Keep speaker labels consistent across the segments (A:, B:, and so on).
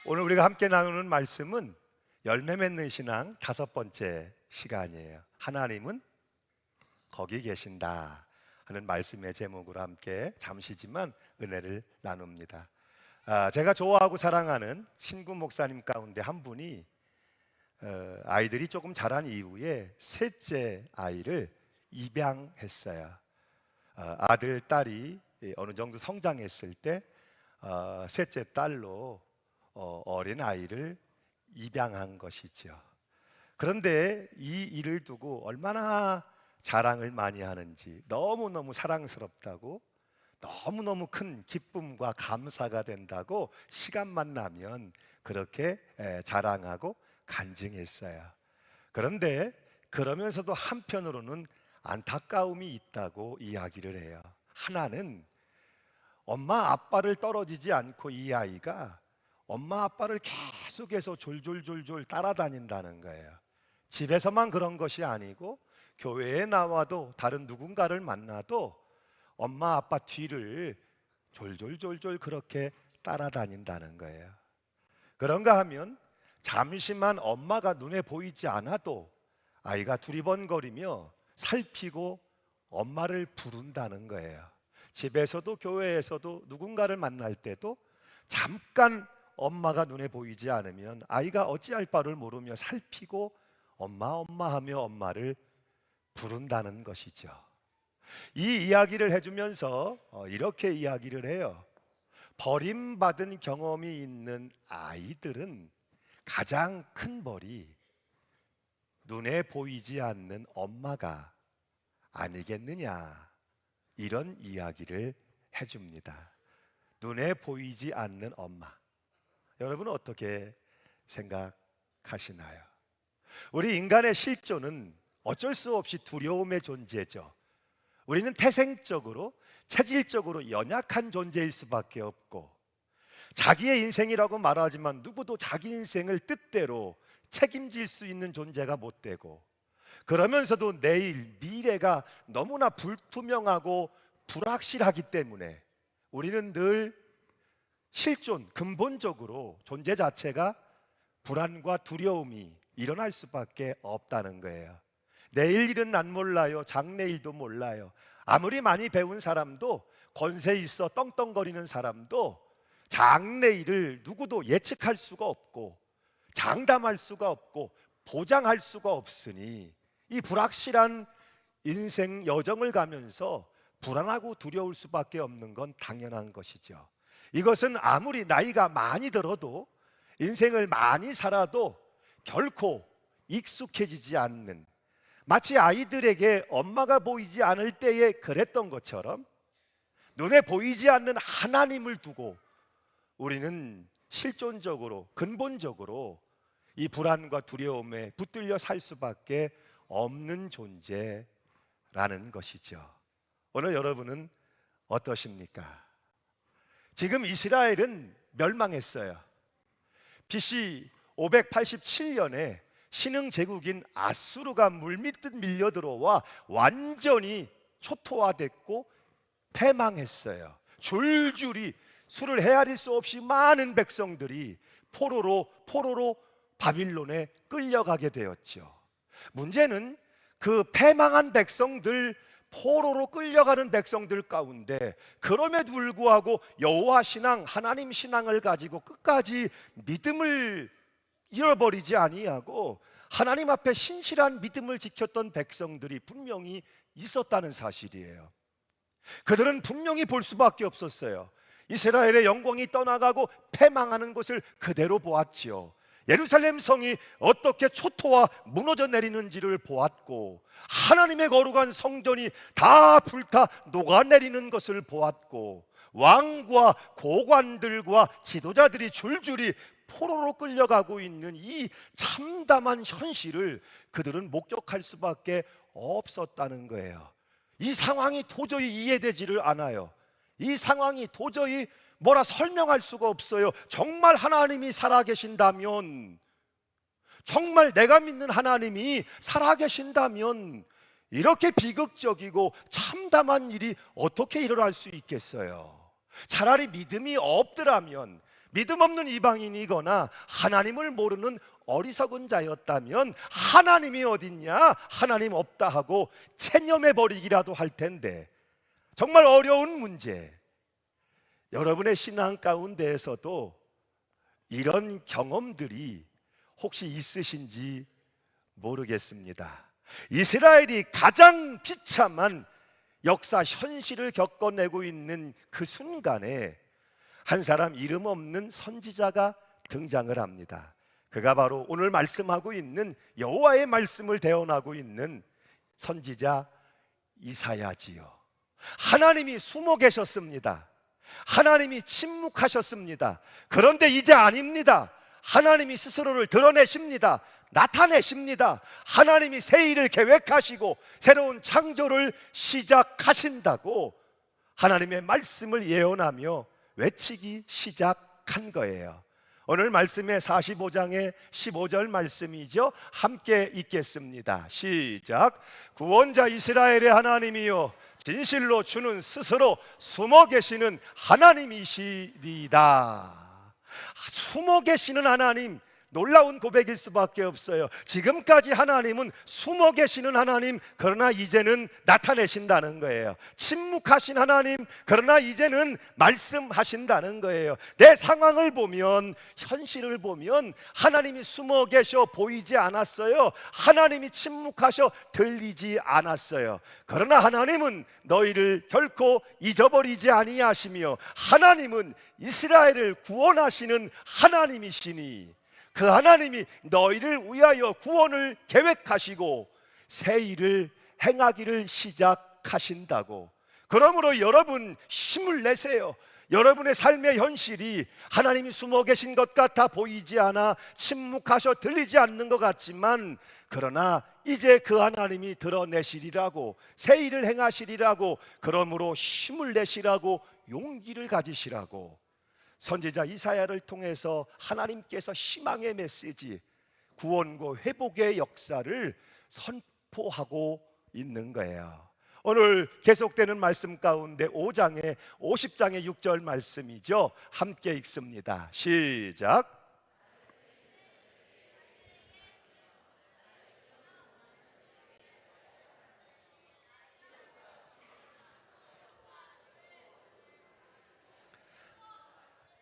A: 오늘 우리가 함께 나누는 말씀은 열매 맺는 신앙 5번째 시간이에요. 하나님은 거기 계신다 하는 말씀의 제목으로 함께 잠시지만 은혜를 나눕니다. 제가 좋아하고 사랑하는 친구 목사님 가운데 한 분이 아이들이 조금 자란 이후에 셋째 아이를 입양했어요. 아들, 딸이 어느 정도 성장했을 때 셋째 딸로 어린 아이를 입양한 것이죠. 그런데 이 일을 두고 얼마나 자랑을 많이 하는지, 너무너무 사랑스럽다고, 너무너무 큰 기쁨과 감사가 된다고 시간만 나면 그렇게 자랑하고 간증했어요. 그런데 그러면서도 한편으로는 안타까움이 있다고 이야기를 해요. 하나는 엄마 아빠를 떨어지지 않고 이 아이가 엄마 아빠를 계속해서 졸졸졸졸 따라다닌다는 거예요. 집에서만 그런 것이 아니고 교회에 나와도 다른 누군가를 만나도 엄마 아빠 뒤를 졸졸졸졸 그렇게 따라다닌다는 거예요. 그런가 하면 잠시만 엄마가 눈에 보이지 않아도 아이가 두리번거리며 살피고 엄마를 부른다는 거예요. 집에서도 교회에서도 누군가를 만날 때도 잠깐 엄마가 눈에 보이지 않으면 아이가 어찌할 바를 모르며 살피고 엄마 엄마 하며 엄마를 부른다는 것이죠. 이 이야기를 해주면서 이렇게 이야기를 해요. 버림받은 경험이 있는 아이들은 가장 큰 벌이 눈에 보이지 않는 엄마가 아니겠느냐, 이런 이야기를 해줍니다. 눈에 보이지 않는 엄마, 여러분은 어떻게 생각하시나요? 우리 인간의 실존은 어쩔 수 없이 두려움의 존재죠. 우리는 태생적으로, 체질적으로 연약한 존재일 수밖에 없고, 자기의 인생이라고 말하지만 누구도 자기 인생을 뜻대로 책임질 수 있는 존재가 못 되고, 그러면서도 내일, 미래가 너무나 불투명하고 불확실하기 때문에 우리는 늘 실존, 근본적으로 존재 자체가 불안과 두려움이 일어날 수밖에 없다는 거예요. 내일 일은 난 몰라요. 장래일도 몰라요. 아무리 많이 배운 사람도, 권세 있어 떵떵거리는 사람도 장래일을 누구도 예측할 수가 없고 장담할 수가 없고 보장할 수가 없으니 이 불확실한 인생 여정을 가면서 불안하고 두려울 수밖에 없는 건 당연한 것이죠. 이것은 아무리 나이가 많이 들어도, 인생을 많이 살아도 결코 익숙해지지 않는, 마치 아이들에게 엄마가 보이지 않을 때에 그랬던 것처럼 눈에 보이지 않는 하나님을 두고 우리는 실존적으로, 근본적으로 이 불안과 두려움에 붙들려 살 수밖에 없는 존재라는 것이죠. 오늘 여러분은 어떠십니까? 지금 이스라엘은 멸망했어요. BC 587년에 신흥 제국인 아수르가 물밀듯 밀려들어와 완전히 초토화됐고 패망했어요. 줄줄이 수를 헤아릴 수 없이 많은 백성들이 포로로 바빌론에 끌려가게 되었죠. 문제는 그 패망한 백성들, 포로로 끌려가는 백성들 가운데 그럼에도 불구하고 여호와 신앙, 하나님 신앙을 가지고 끝까지 믿음을 잃어버리지 아니하고 하나님 앞에 신실한 믿음을 지켰던 백성들이 분명히 있었다는 사실이에요. 그들은 분명히 볼 수밖에 없었어요. 이스라엘의 영광이 떠나가고 패망하는 것을 그대로 보았지요. 예루살렘 성이 어떻게 초토화 무너져 내리는지를 보았고, 하나님의 거룩한 성전이 다 불타 녹아내리는 것을 보았고, 왕과 고관들과 지도자들이 줄줄이 포로로 끌려가고 있는 이 참담한 현실을 그들은 목격할 수밖에 없었다는 거예요. 이 상황이 도저히 이해되지를 않아요. 이 상황이 도저히 뭐라 설명할 수가 없어요. 정말 하나님이 살아계신다면, 정말 내가 믿는 하나님이 살아계신다면 이렇게 비극적이고 참담한 일이 어떻게 일어날 수 있겠어요? 차라리 믿음이 없더라면, 믿음 없는 이방인이거나 하나님을 모르는 어리석은 자였다면 하나님이 어딨냐, 하나님 없다 하고 체념해 버리기라도 할 텐데, 정말 어려운 문제. 여러분의 신앙 가운데에서도 이런 경험들이 혹시 있으신지 모르겠습니다. 이스라엘이 가장 비참한 역사 현실을 겪어내고 있는 그 순간에 한 사람 이름 없는 선지자가 등장을 합니다. 그가 바로 오늘 말씀하고 있는 여호와의 말씀을 대언하고 있는 선지자 이사야지요. 하나님이 숨어 계셨습니다. 하나님이 침묵하셨습니다. 그런데 이제 아닙니다. 하나님이 스스로를 드러내십니다. 나타내십니다. 하나님이 새 일을 계획하시고 새로운 창조를 시작하신다고 하나님의 말씀을 예언하며 외치기 시작한 거예요. 오늘 말씀의 45장의 15절 말씀이죠. 함께 읽겠습니다. 시작. 구원자 이스라엘의 하나님이요 진실로 주는 스스로 숨어 계시는 하나님이시리다. 숨어 계시는 하나님, 놀라운 고백일 수밖에 없어요. 지금까지 하나님은 숨어 계시는 하나님, 그러나 이제는 나타내신다는 거예요. 침묵하신 하나님, 그러나 이제는 말씀하신다는 거예요. 내 상황을 보면, 현실을 보면 하나님이 숨어 계셔 보이지 않았어요. 하나님이 침묵하셔 들리지 않았어요. 그러나 하나님은 너희를 결코 잊어버리지 아니하시며 하나님은 이스라엘을 구원하시는 하나님이시니 그 하나님이 너희를 위하여 구원을 계획하시고 새 일을 행하기를 시작하신다고. 그러므로 여러분 힘을 내세요. 여러분의 삶의 현실이 하나님이 숨어 계신 것 같아 보이지 않아 침묵하셔 들리지 않는 것 같지만, 그러나 이제 그 하나님이 드러내시리라고, 새 일을 행하시리라고, 그러므로 힘을 내시라고, 용기를 가지시라고 선지자 이사야를 통해서 하나님께서 희망의 메시지, 구원과 회복의 역사를 선포하고 있는 거예요. 오늘 계속되는 말씀 가운데 5장의 50장의 6절 말씀이죠. 함께 읽습니다. 시작.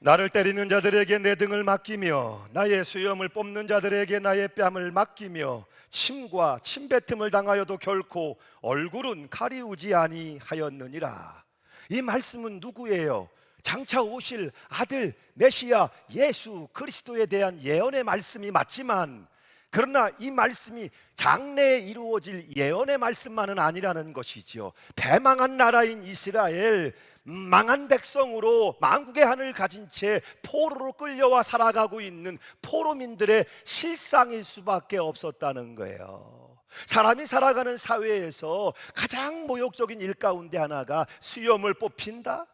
A: 나를 때리는 자들에게 내 등을 맡기며 나의 수염을 뽑는 자들에게 나의 뺨을 맡기며 침과 침뱉음을 당하여도 결코 얼굴은 가리우지 아니하였느니라. 이 말씀은 누구예요? 장차 오실 아들 메시아 예수 그리스도에 대한 예언의 말씀이 맞지만, 그러나 이 말씀이 장래에 이루어질 예언의 말씀만은 아니라는 것이지요. 패망한 나라인 이스라엘, 망한 백성으로 만국의 한을 가진 채 포로로 끌려와 살아가고 있는 포로민들의 실상일 수밖에 없었다는 거예요. 사람이 살아가는 사회에서 가장 모욕적인 일 가운데 하나가 수염을 뽑힌다,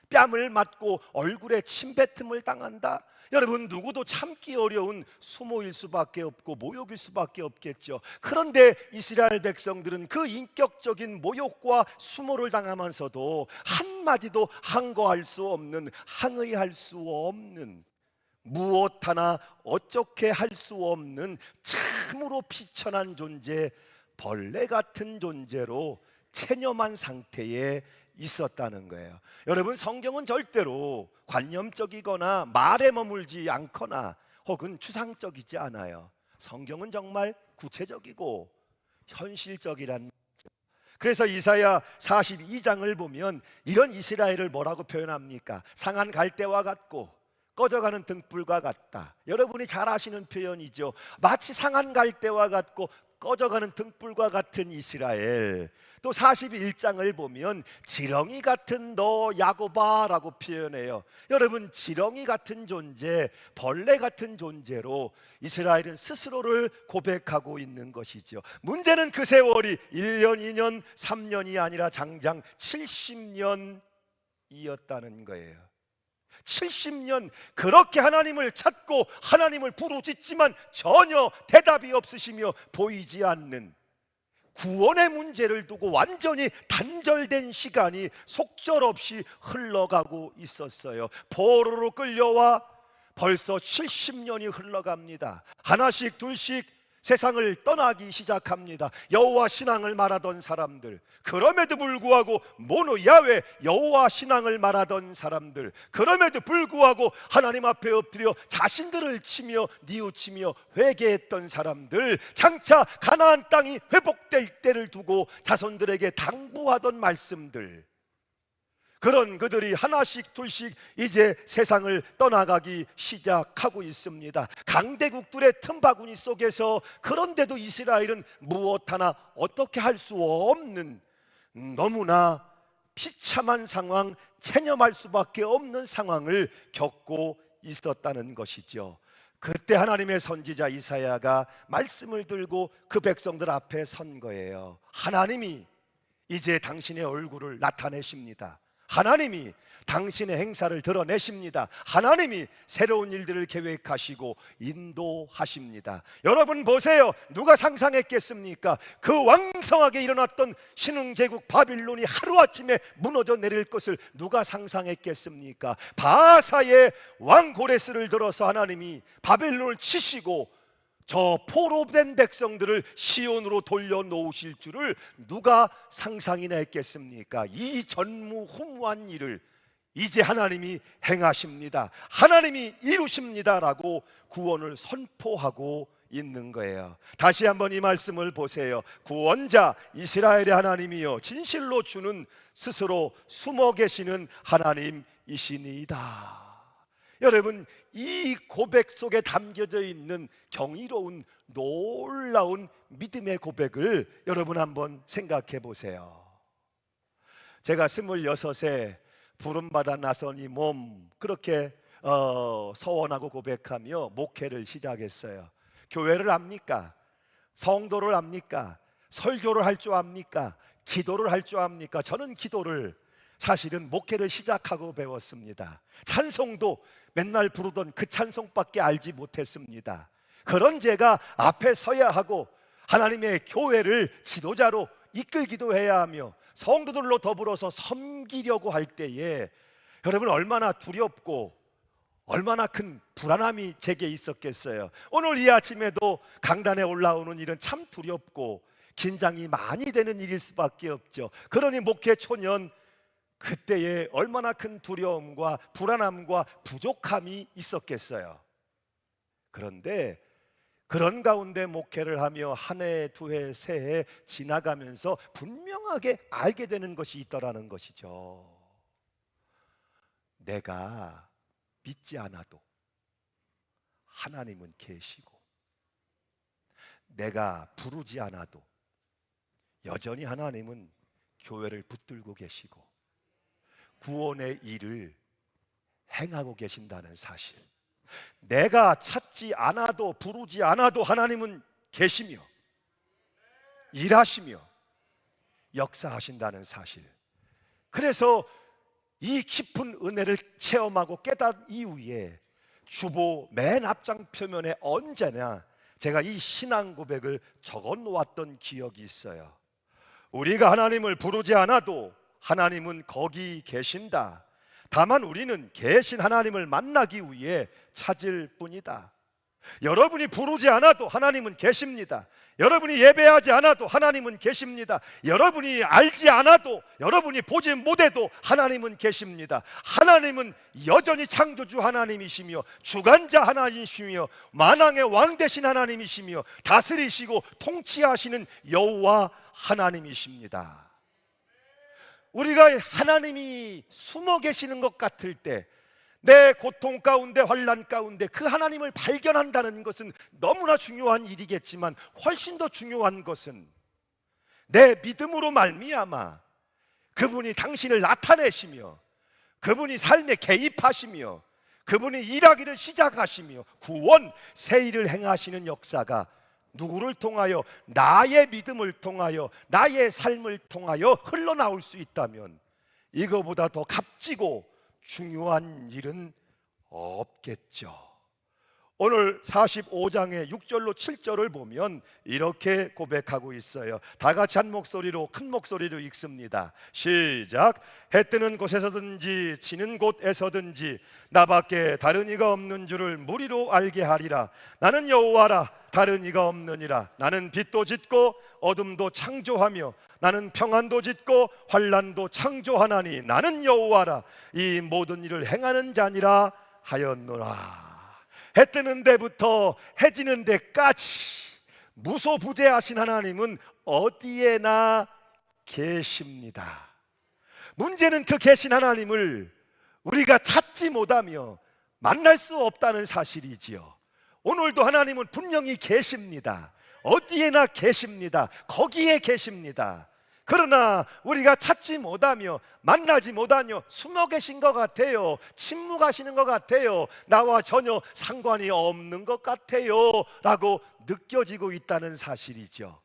A: 뺨을 맞고 얼굴에 침뱉음을 당한다. 여러분, 누구도 참기 어려운 수모일 수밖에 없고 모욕일 수밖에 없겠죠. 그런데 이스라엘 백성들은 그 인격적인 모욕과 수모를 당하면서도 한마디도 항거할 수 없는, 항의할 수 없는, 무엇 하나 어떻게 할 수 없는 참으로 비천한 존재, 벌레 같은 존재로 체념한 상태에 있었다는 거예요. 여러분, 성경은 절대로 관념적이거나 말에 머물지 않거나 혹은 추상적이지 않아요. 성경은 정말 구체적이고 현실적이란 말이죠. 그래서 이사야 42장을 보면 이런 이스라엘을 뭐라고 표현합니까? 상한 갈대와 같고 꺼져가는 등불과 같다. 여러분이 잘 아시는 표현이죠. 마치 상한 갈대와 같고 꺼져가는 등불과 같은 이스라엘. 또 41장을 보면 지렁이 같은 너 야곱아라고 표현해요. 여러분, 지렁이 같은 존재, 벌레 같은 존재로 이스라엘은 스스로를 고백하고 있는 것이죠. 문제는 그 세월이 1년, 2년, 3년이 아니라 장장 70년이었다는 거예요. 70년 그렇게 하나님을 찾고 하나님을 부르짖지만 전혀 대답이 없으시며 보이지 않는, 구원의 문제를 두고 완전히 단절된 시간이 속절없이 흘러가고 있었어요. 포로로 끌려와 벌써 70년이 흘러갑니다. 하나씩 둘씩 세상을 떠나기 시작합니다. 여호와 신앙을 말하던 사람들, 그럼에도 불구하고 모노 야훼 여호와 신앙을 말하던 사람들, 그럼에도 불구하고 하나님 앞에 엎드려 자신들을 치며 뉘우치며 회개했던 사람들, 장차 가나안 땅이 회복될 때를 두고 자손들에게 당부하던 말씀들, 그런 그들이 하나씩 둘씩 이제 세상을 떠나가기 시작하고 있습니다. 강대국들의 틈바구니 속에서, 그런데도 이스라엘은 무엇 하나 어떻게 할 수 없는, 너무나 비참한 상황, 체념할 수밖에 없는 상황을 겪고 있었다는 것이죠. 그때 하나님의 선지자 이사야가 말씀을 들고 그 백성들 앞에 선 거예요. 하나님이 이제 당신의 얼굴을 나타내십니다. 하나님이 당신의 행사를 드러내십니다. 하나님이 새로운 일들을 계획하시고 인도하십니다. 여러분 보세요. 누가 상상했겠습니까? 그 왕성하게 일어났던 신흥제국 바빌론이 하루아침에 무너져 내릴 것을 누가 상상했겠습니까? 바사의 왕 고레스를 들어서 하나님이 바빌론을 치시고 저 포로된 백성들을 시온으로 돌려놓으실 줄을 누가 상상이나 했겠습니까? 이 전무후무한 일을 이제 하나님이 행하십니다. 하나님이 이루십니다라고 구원을 선포하고 있는 거예요. 다시 한번 이 말씀을 보세요. 구원자 이스라엘의 하나님이여 진실로 주는 스스로 숨어 계시는 하나님이시니이다. 여러분, 이 고백 속에 담겨져 있는 경이로운 놀라운 믿음의 고백을 여러분 한번 생각해 보세요. 제가 26에 부름받아 나선 이 몸, 그렇게 서원하고 고백하며 목회를 시작했어요. 교회를 압니까? 성도를 압니까? 설교를 할 줄 압니까? 기도를 할 줄 압니까? 저는 기도를, 사실은 목회를 시작하고 배웠습니다. 찬송도 맨날 부르던 그 찬송밖에 알지 못했습니다. 그런 제가 앞에 서야 하고 하나님의 교회를 지도자로 이끌기도 해야 하며 성도들로 더불어서 섬기려고 할 때에 여러분 얼마나 두렵고 얼마나 큰 불안함이 제게 있었겠어요. 오늘 이 아침에도 강단에 올라오는 일은 참 두렵고 긴장이 많이 되는 일일 수밖에 없죠. 그러니 목회 초년, 그때에 얼마나 큰 두려움과 불안함과 부족함이 있었겠어요. 그런데 그런 가운데 목회를 하며 한 해, 두 해, 세 해 지나가면서 분명하게 알게 되는 것이 있더라는 것이죠. 내가 믿지 않아도 하나님은 계시고, 내가 부르지 않아도 여전히 하나님은 교회를 붙들고 계시고 구원의 일을 행하고 계신다는 사실, 내가 찾지 않아도 부르지 않아도 하나님은 계시며 일하시며 역사하신다는 사실, 그래서 이 깊은 은혜를 체험하고 깨닫 이후에 주보 맨 앞장 표면에 언제나 제가 이 신앙 고백을 적어 놓았던 기억이 있어요. 우리가 하나님을 부르지 않아도 하나님은 거기 계신다. 다만 우리는 계신 하나님을 만나기 위해 찾을 뿐이다. 여러분이 부르지 않아도 하나님은 계십니다. 여러분이 예배하지 않아도 하나님은 계십니다. 여러분이 알지 않아도, 여러분이 보지 못해도 하나님은 계십니다. 하나님은 여전히 창조주 하나님이시며 주관자 하나님이시며 만왕의 왕 되신 하나님이시며 다스리시고 통치하시는 여호와 하나님이십니다. 우리가 하나님이 숨어 계시는 것 같을 때, 내 고통 가운데 환난 가운데 그 하나님을 발견한다는 것은 너무나 중요한 일이겠지만, 훨씬 더 중요한 것은 내 믿음으로 말미암아 그분이 당신을 나타내시며 그분이 삶에 개입하시며 그분이 일하기를 시작하시며 구원, 새 일을 행하시는 역사가 누구를 통하여, 나의 믿음을 통하여, 나의 삶을 통하여 흘러나올 수 있다면 이거보다 더 값지고 중요한 일은 없겠죠. 오늘 45장의 6절로 7절을 보면 이렇게 고백하고 있어요. 다 같이 한 목소리로, 큰 목소리로 읽습니다. 시작. 해 뜨는 곳에서든지 지는 곳에서든지 나밖에 다른 이가 없는 줄을 무리로 알게 하리라. 나는 여호와라, 다른 이가 없느니라. 나는 빛도 짓고 어둠도 창조하며 나는 평안도 짓고 환난도 창조하나니 나는 여호와라, 이 모든 일을 행하는 자니라 하였노라. 해 뜨는 데부터 해 지는 데까지 무소부재하신 하나님은 어디에나 계십니다. 문제는 그 계신 하나님을 우리가 찾지 못하며 만날 수 없다는 사실이지요. 오늘도 하나님은 분명히 계십니다. 어디에나 계십니다. 거기에 계십니다. 그러나 우리가 찾지 못하며 만나지 못하며 숨어 계신 것 같아요. 침묵하시는 것 같아요. 나와 전혀 상관이 없는 것 같아요 라고 느껴지고 있다는 사실이죠.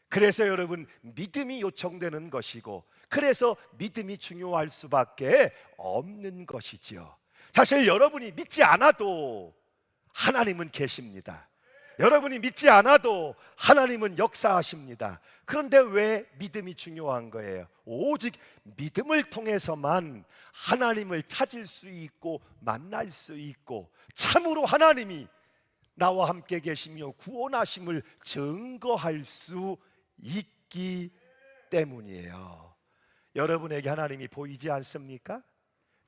A: 그래서 여러분, 믿음이 요청되는 것이고, 그래서 믿음이 중요할 수밖에 없는 것이지요. 사실 여러분이 믿지 않아도 하나님은 계십니다. 여러분이 믿지 않아도 하나님은 역사하십니다. 그런데 왜 믿음이 중요한 거예요? 오직 믿음을 통해서만 하나님을 찾을 수 있고 만날 수 있고, 참으로 하나님이 나와 함께 계시며 구원하심을 증거할 수 있기 때문이에요. 여러분에게 하나님이 보이지 않습니까?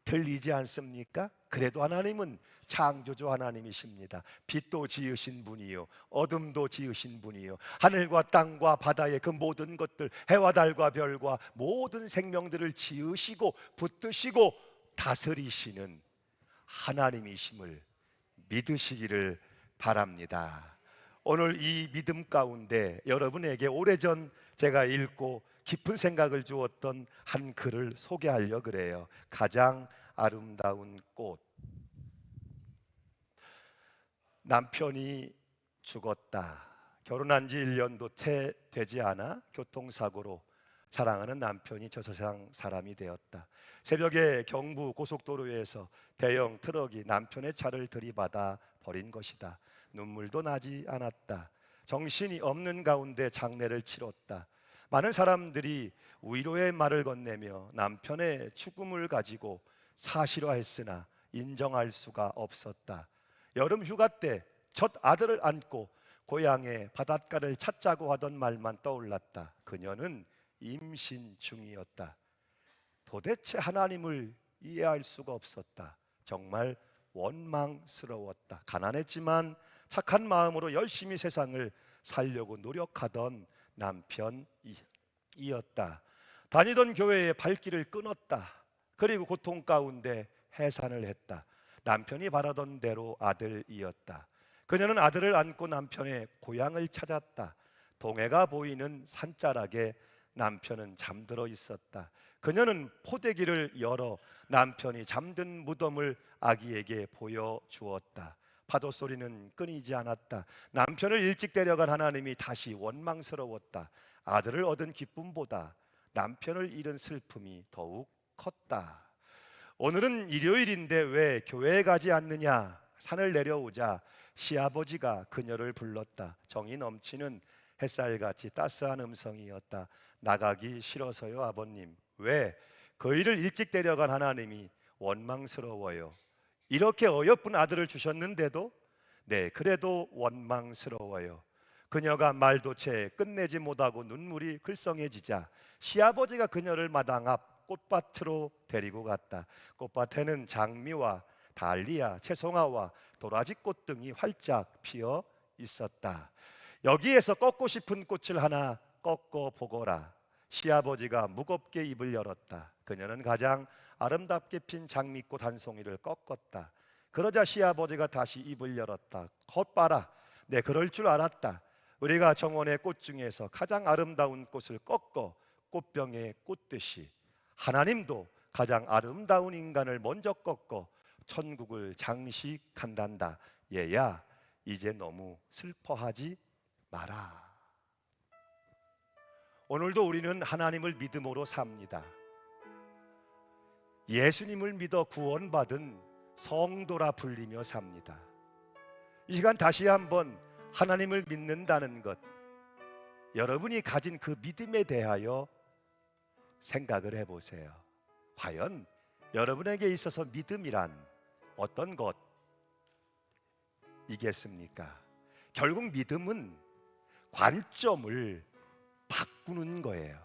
A: 들리지 않습니까? 그래도 하나님은 창조주 하나님이십니다. 빛도 지으신 분이요, 어둠도 지으신 분이요, 하늘과 땅과 바다의 그 모든 것들, 해와 달과 별과 모든 생명들을 지으시고 붙드시고 다스리시는 하나님이심을 믿으시기를 바랍니다. 오늘 이 믿음 가운데 여러분에게 오래전 제가 읽고 깊은 생각을 주었던 한 글을 소개하려 그래요. 가장 아름다운 꽃. 남편이 죽었다. 결혼한 지 1년도 채 되지 않아 교통사고로 사랑하는 남편이 저 세상 사람이 되었다. 새벽에 경부 고속도로에서 대형 트럭이 남편의 차를 들이받아 버린 것이다. 눈물도 나지 않았다. 정신이 없는 가운데 장례를 치렀다. 많은 사람들이 위로의 말을 건네며 남편의 죽음을 가지고 사실화했으나 인정할 수가 없었다. 여름 휴가 때 첫 아들을 안고 고향의 바닷가를 찾자고 하던 말만 떠올랐다. 그녀는 임신 중이었다. 도대체 하나님을 이해할 수가 없었다. 정말 원망스러웠다. 가난했지만 착한 마음으로 열심히 세상을 살려고 노력하던 남편이었다. 다니던 교회의 발길을 끊었다. 그리고 고통 가운데 해산을 했다. 남편이 바라던 대로 아들이었다. 그녀는 아들을 안고 남편의 고향을 찾았다. 동해가 보이는 산자락에 남편은 잠들어 있었다. 그녀는 포대기를 열어 남편이 잠든 무덤을 아기에게 보여주었다. 파도 소리는 끊이지 않았다. 남편을 일찍 데려간 하나님이 다시 원망스러웠다. 아들을 얻은 기쁨보다 남편을 잃은 슬픔이 더욱 컸다. 오늘은 일요일인데 왜 교회에 가지 않느냐? 산을 내려오자 시아버지가 그녀를 불렀다. 정이 넘치는 햇살같이 따스한 음성이었다. 나가기 싫어서요, 아버님. 왜? 그 일을 일찍 데려간 하나님이 원망스러워요. 이렇게 어여쁜 아들을 주셨는데도? 네, 그래도 원망스러워요. 그녀가 말도 채 끝내지 못하고 눈물이 글썽해지자 시아버지가 그녀를 마당 앞 꽃밭으로 데리고 갔다. 꽃밭에는 장미와 달리아, 채송화와 도라지꽃 등이 활짝 피어 있었다. 여기에서 꺾고 싶은 꽃을 하나 꺾어 보거라. 시아버지가 무겁게 입을 열었다. 그녀는 가장 아름답게 핀 장미꽃 한 송이를 꺾었다. 그러자 시아버지가 다시 입을 열었다. 헛봐라, 내 그럴 줄 알았다. 우리가 정원의 꽃 중에서 가장 아름다운 꽃을 꺾어 꽃병에 꽂듯이 하나님도 가장 아름다운 인간을 먼저 꺾어 천국을 장식한단다. 얘야, 이제 너무 슬퍼하지 마라. 오늘도 우리는 하나님을 믿음으로 삽니다. 예수님을 믿어 구원받은 성도라 불리며 삽니다. 이 시간 다시 한번 하나님을 믿는다는 것, 여러분이 가진 그 믿음에 대하여 생각을 해보세요. 과연 여러분에게 있어서 믿음이란 어떤 것이겠습니까? 결국 믿음은 관점을 바꾸는 거예요.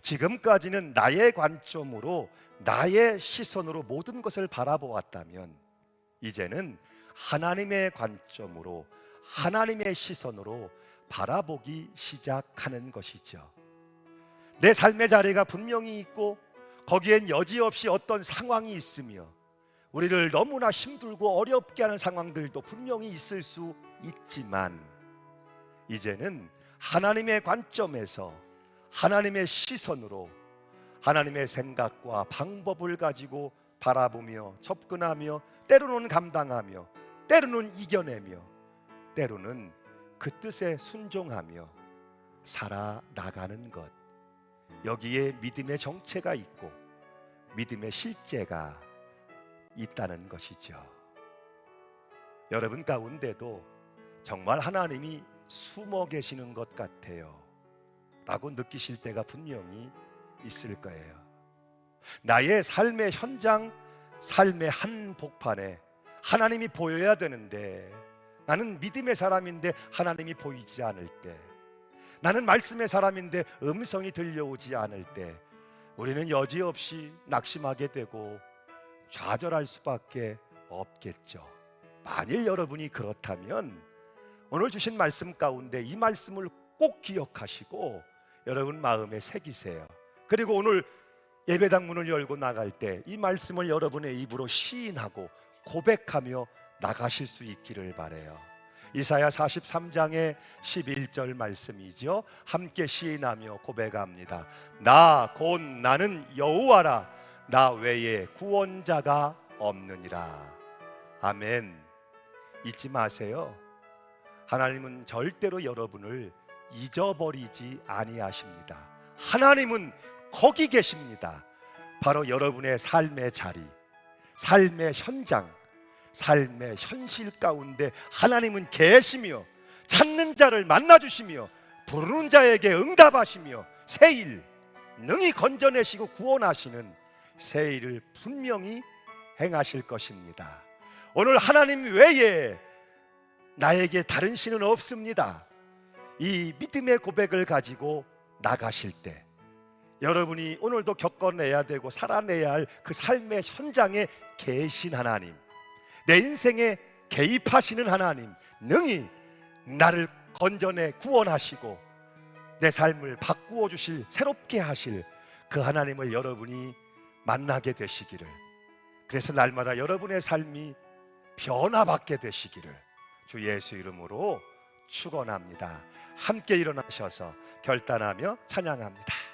A: 지금까지는 나의 관점으로, 나의 시선으로 모든 것을 바라보았다면 이제는 하나님의 관점으로, 하나님의 시선으로 바라보기 시작하는 것이죠. 내 삶의 자리가 분명히 있고 거기엔 여지없이 어떤 상황이 있으며 우리를 너무나 힘들고 어렵게 하는 상황들도 분명히 있을 수 있지만 이제는 하나님의 관점에서, 하나님의 시선으로 하나님의 생각과 방법을 가지고 바라보며 접근하며 때로는 감당하며 때로는 이겨내며 때로는 그 뜻에 순종하며 살아나가는 것, 여기에 믿음의 정체가 있고 믿음의 실제가 있다는 것이죠. 여러분 가운데도 정말 하나님이 숨어 계시는 것 같아요 라고 느끼실 때가 분명히 있을 거예요. 나의 삶의 현장, 삶의 한복판에 하나님이 보여야 되는데, 나는 믿음의 사람인데 하나님이 보이지 않을 때, 나는 말씀의 사람인데 음성이 들려오지 않을 때 우리는 여지없이 낙심하게 되고 좌절할 수밖에 없겠죠. 만일 여러분이 그렇다면 오늘 주신 말씀 가운데 이 말씀을 꼭 기억하시고 여러분 마음에 새기세요. 그리고 오늘 예배당 문을 열고 나갈 때 이 말씀을 여러분의 입으로 시인하고 고백하며 나가실 수 있기를 바라요. 이사야 43장의 11절 말씀이죠. 함께 시인하며 고백합니다. 나 곧 나는 여호와라, 나 외에 구원자가 없느니라. 아멘. 잊지 마세요. 하나님은 절대로 여러분을 잊어버리지 아니하십니다. 하나님은 거기 계십니다. 바로 여러분의 삶의 자리, 삶의 현장, 삶의 현실 가운데 하나님은 계시며 찾는 자를 만나주시며 부르는 자에게 응답하시며 새일 능히 건져내시고 구원하시는 새일을 분명히 행하실 것입니다. 오늘 하나님 외에 나에게 다른 신은 없습니다. 이 믿음의 고백을 가지고 나가실 때 여러분이 오늘도 겪어내야 되고 살아내야 할 그 삶의 현장에 계신 하나님, 내 인생에 개입하시는 하나님, 능히 나를 건져내 구원하시고 내 삶을 바꾸어 주실, 새롭게 하실 그 하나님을 여러분이 만나게 되시기를, 그래서 날마다 여러분의 삶이 변화받게 되시기를 주 예수 이름으로 축원합니다. 함께 일어나셔서 결단하며 찬양합니다.